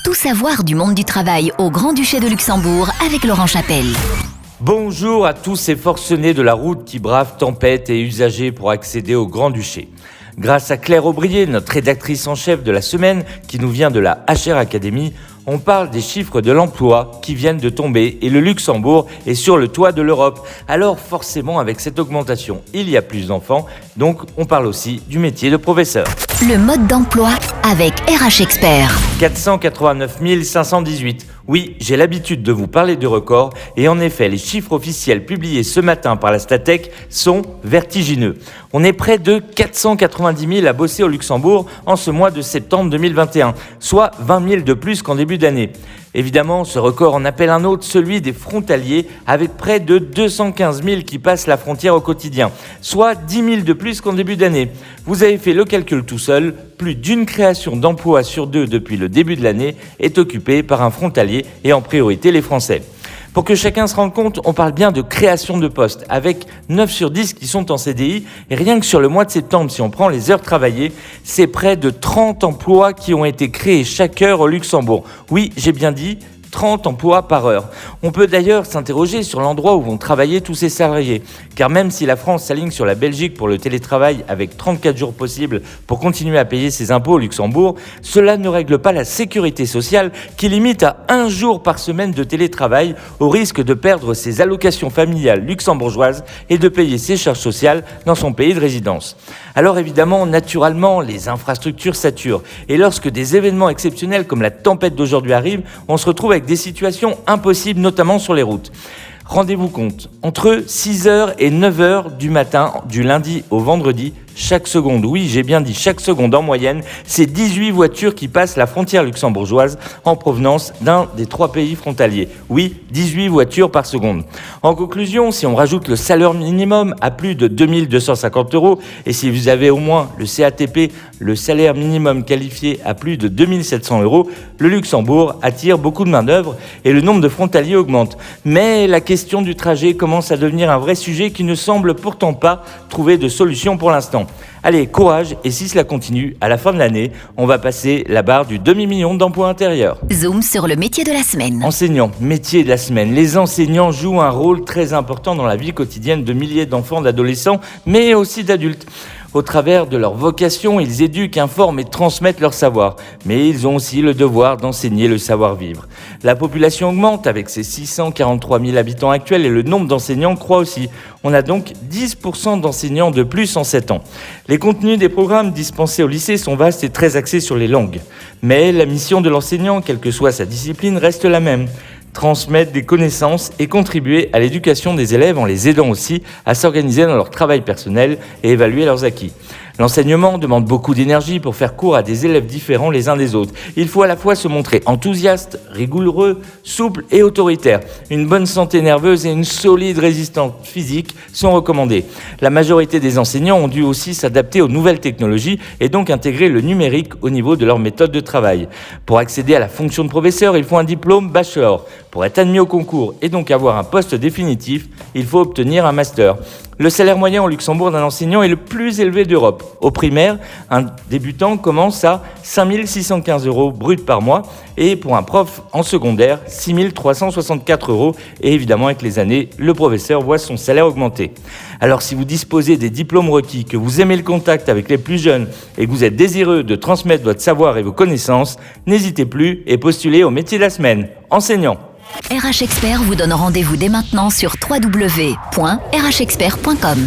Tout savoir du monde du travail au Grand-Duché de Luxembourg avec Laurent Chapelle. Bonjour à tous ces forcenés de la route qui bravent tempêtes et usagers pour accéder au Grand-Duché. Grâce à Claire Aubrier, notre rédactrice en chef de la semaine, qui nous vient de la HR Academy, on parle des chiffres de l'emploi qui viennent de tomber et le Luxembourg est sur le toit de l'Europe. Alors forcément, avec cette augmentation, il y a plus d'enfants, donc on parle aussi du métier de professeur. Le mode d'emploi avec RH Expert. 489 518. Oui, j'ai l'habitude de vous parler de records et en effet, les chiffres officiels publiés ce matin par la Statec sont vertigineux. On est près de 490 000 à bosser au Luxembourg en ce mois de septembre 2021, soit 20 000 de plus qu'en début d'année. Évidemment, ce record en appelle un autre, celui des frontaliers, avec près de 215 000 qui passent la frontière au quotidien, soit 10 000 de plus qu'en début d'année. Vous avez fait le calcul tout seul, plus d'une création d'emplois sur deux depuis le début de l'année est occupée par un frontalier et en priorité les Français. Pour que chacun se rende compte, on parle bien de création de postes, avec 9 sur 10 qui sont en CDI, et rien que sur le mois de septembre, si on prend les heures travaillées, c'est près de 30 emplois qui ont été créés chaque heure au Luxembourg. Oui, j'ai bien dit 30 emplois par heure. On peut d'ailleurs s'interroger sur l'endroit où vont travailler tous ces salariés, car même si la France s'aligne sur la Belgique pour le télétravail avec 34 jours possibles pour continuer à payer ses impôts au Luxembourg, cela ne règle pas la sécurité sociale qui limite à 1 jour par semaine de télétravail au risque de perdre ses allocations familiales luxembourgeoises et de payer ses charges sociales dans son pays de résidence. Alors évidemment, naturellement, les infrastructures saturent et lorsque des événements exceptionnels comme la tempête d'aujourd'hui arrivent, on se retrouve avec des situations impossibles, notamment sur les routes. Rendez-vous compte, entre 6h et 9h du matin, du lundi au vendredi, chaque seconde, oui j'ai bien dit chaque seconde en moyenne, c'est 18 voitures qui passent la frontière luxembourgeoise en provenance d'un des 3 pays frontaliers. Oui, 18 voitures par seconde. En conclusion, si on rajoute le salaire minimum à plus de 2 250 € et si vous avez au moins le CATP, le salaire minimum qualifié à plus de 2 700 €, le Luxembourg attire beaucoup de main-d'œuvre et le nombre de frontaliers augmente. Mais la question du trajet commence à devenir un vrai sujet qui ne semble pourtant pas trouver de solution pour l'instant. Allez, courage, et si cela continue, à la fin de l'année, on va passer la barre du demi-million d'emplois intérieurs. Zoom sur le métier de la semaine. Enseignants, métier de la semaine. Les enseignants jouent un rôle très important dans la vie quotidienne de milliers d'enfants, d'adolescents, mais aussi d'adultes. Au travers de leur vocation, ils éduquent, informent et transmettent leur savoir. Mais ils ont aussi le devoir d'enseigner le savoir-vivre. La population augmente avec ses 643 000 habitants actuels et le nombre d'enseignants croît aussi. On a donc 10% d'enseignants de plus en 7 ans. Les contenus des programmes dispensés au lycée sont vastes et très axés sur les langues. Mais la mission de l'enseignant, quelle que soit sa discipline, reste la même. Transmettre des connaissances et contribuer à l'éducation des élèves en les aidant aussi à s'organiser dans leur travail personnel et évaluer leurs acquis. L'enseignement demande beaucoup d'énergie pour faire cours à des élèves différents les uns des autres. Il faut à la fois se montrer enthousiaste, rigoureux, souple et autoritaire. Une bonne santé nerveuse et une solide résistance physique sont recommandées. La majorité des enseignants ont dû aussi s'adapter aux nouvelles technologies et donc intégrer le numérique au niveau de leur méthode de travail. Pour accéder à la fonction de professeur, il faut un diplôme bachelor. Pour être admis au concours et donc avoir un poste définitif, il faut obtenir un master. Le salaire moyen au Luxembourg d'un enseignant est le plus élevé d'Europe. Au primaire, un débutant commence à 5 615 € bruts par mois et pour un prof en secondaire, 6 364 €. Et évidemment, avec les années, le professeur voit son salaire augmenter. Alors si vous disposez des diplômes requis, que vous aimez le contact avec les plus jeunes et que vous êtes désireux de transmettre votre savoir et vos connaissances, n'hésitez plus et postulez au métier de la semaine, enseignant. RH Expert vous donne rendez-vous dès maintenant sur www.rhexpert.com.